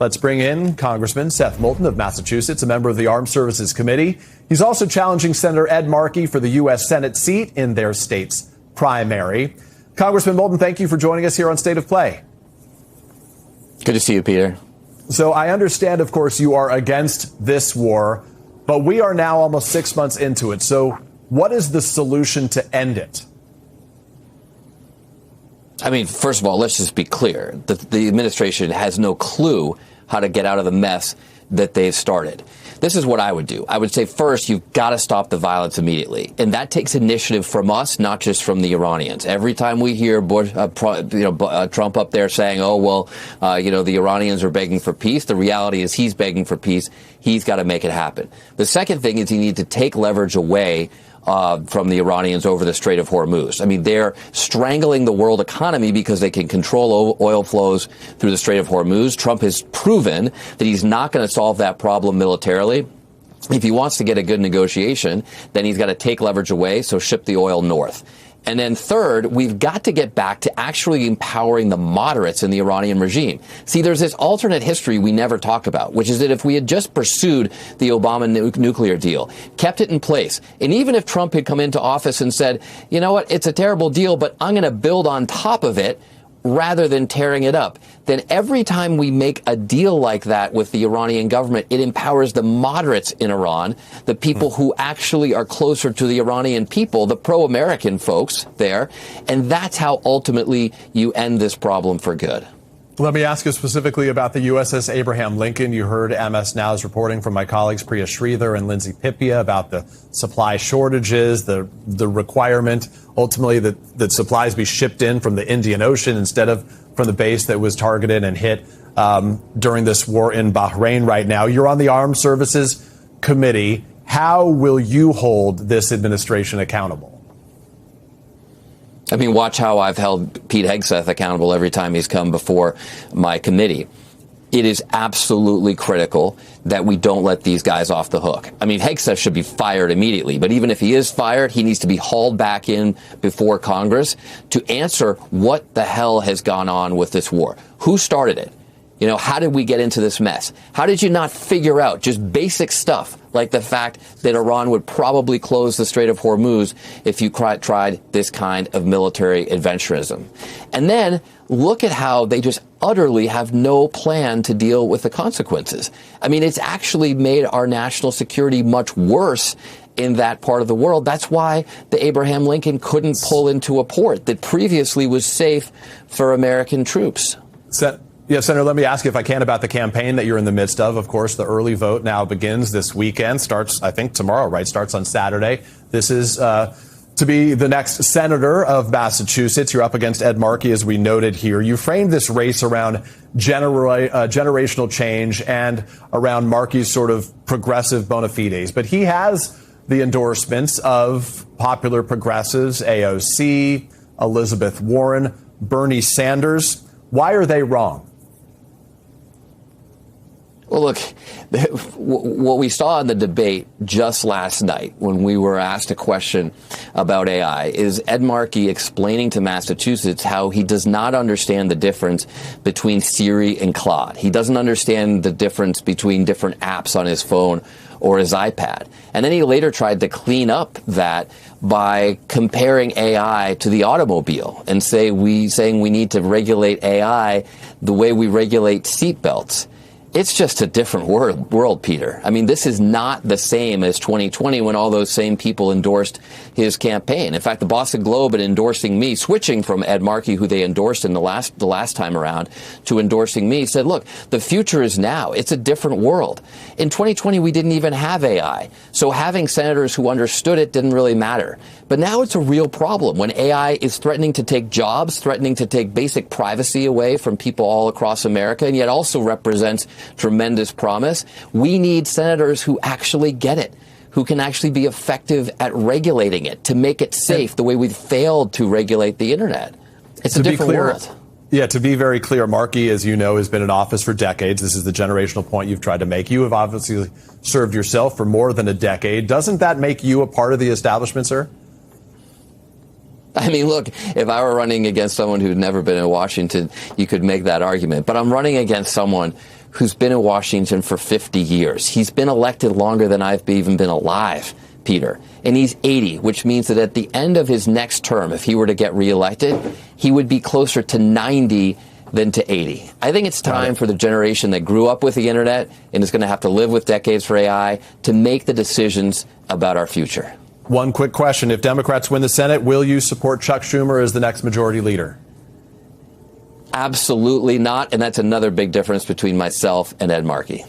Let's bring in Congressman Seth Moulton of Massachusetts, a member of the Armed Services Committee. He's also challenging Senator Ed Markey for the U.S. Senate seat in their state's primary. Congressman Moulton, thank you for joining us here on State of Play. Good to see you, Peter. So I understand, of course, you are against this war, but we are now almost 6 months into it. So what is the solution to end it? I mean, first of all, let's just be clear. The administration has no clue how to get out of the mess that they've started. This is what I would do. I would say, first, you've got to stop the violence immediately. And that takes initiative from us, not just from the Iranians. Every time we hear Trump up there saying, the Iranians are begging for peace, the reality is he's begging for peace. He's got to make it happen. The second thing is you need to take leverage away from the Iranians over the Strait of Hormuz. I mean, they're strangling the world economy because they can control oil flows through the Strait of Hormuz. Trump has proven that he's not going to solve that problem militarily. If he wants to get a good negotiation, then he's got to take leverage away, so ship the oil north. And then third, we've got to get back to actually empowering the moderates in the Iranian regime. See, there's this alternate history we never talk about, which is that if we had just pursued the Obama nuclear deal, kept it in place, and even if Trump had come into office and said, you know what, it's a terrible deal, but I'm going to build on top of it, rather than tearing it up, then every time we make a deal like that with the Iranian government, it empowers the moderates in Iran, the people who actually are closer to the Iranian people, the pro-American folks there, and that's how ultimately you end this problem for good. Let me ask you specifically about the USS Abraham Lincoln. You heard MS Now's reporting from my colleagues Priya Sridhar and Lindsay Pipia about the supply shortages, the requirement ultimately that supplies be shipped in from the Indian Ocean instead of from the base that was targeted and hit during this war in Bahrain right now. You're on the Armed Services Committee. How will you hold this administration accountable? I mean, watch how I've held Pete Hegseth accountable every time he's come before my committee. It is absolutely critical that we don't let these guys off the hook. I mean, Hegseth should be fired immediately, but even if he is fired, he needs to be hauled back in before Congress to answer what the hell has gone on with this war. Who started it? You know, how did we get into this mess? How did you not figure out just basic stuff like the fact that Iran would probably close the Strait of Hormuz if you tried this kind of military adventurism? And then look at how they just utterly have no plan to deal with the consequences. I mean, it's actually made our national security much worse in that part of the world. That's why the Abraham Lincoln couldn't pull into a port that previously was safe for American troops. Yeah, Senator, let me ask you, if I can, about the campaign that you're in the midst of. Of course, the early vote now begins this weekend, starts, I think, tomorrow, right? Starts on Saturday. This is to be the next senator of Massachusetts. You're up against Ed Markey, as we noted here. You framed this race around generational change and around Markey's sort of progressive bona fides. But he has the endorsements of popular progressives, AOC, Elizabeth Warren, Bernie Sanders. Why are they wrong? Well, look, what we saw in the debate just last night when we were asked a question about AI is Ed Markey explaining to Massachusetts how he does not understand the difference between Siri and Claude. He doesn't understand the difference between different apps on his phone or his iPad. And then he later tried to clean up that by comparing AI to the automobile and saying we need to regulate AI the way we regulate seatbelts. It's just a different world, Peter. I mean, this is not the same as 2020 when all those same people endorsed his campaign. In fact, the Boston Globe, in endorsing me, switching from Ed Markey, who they endorsed in the last time around, to endorsing me, said, look, the future is now. It's a different world. In 2020, we didn't even have AI. So having senators who understood it didn't really matter. But now it's a real problem when AI is threatening to take jobs, threatening to take basic privacy away from people all across America, and yet also represents tremendous promise. We need senators who actually get it, who can actually be effective at regulating it, to make it safe the way we've failed to regulate the internet. It's a different world. Yeah, to be very clear, Markey, as you know, has been in office for decades. This is the generational point you've tried to make. You have obviously served yourself for more than a decade. Doesn't that make you a part of the establishment, sir? I mean, look, if I were running against someone who'd never been in Washington, you could make that argument. But I'm running against someone who's been in Washington for 50 years. He's been elected longer than I've even been alive, Peter. And he's 80, which means that at the end of his next term, if he were to get reelected, he would be closer to 90 than to 80. I think it's time for the generation that grew up with the internet and is going to have to live with decades for AI to make the decisions about our future. One quick question. If Democrats win the Senate, will you support Chuck Schumer as the next majority leader? Absolutely not. And that's another big difference between myself and Ed Markey.